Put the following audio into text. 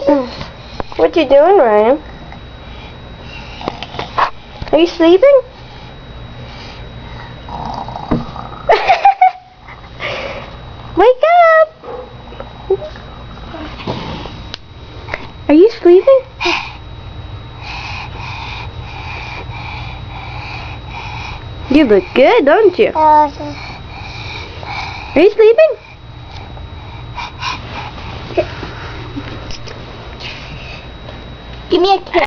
What you doing, Ryan? Are you sleeping? Wake up! Are you sleeping? You look good, don't you? Are you sleeping? Give me a kiss.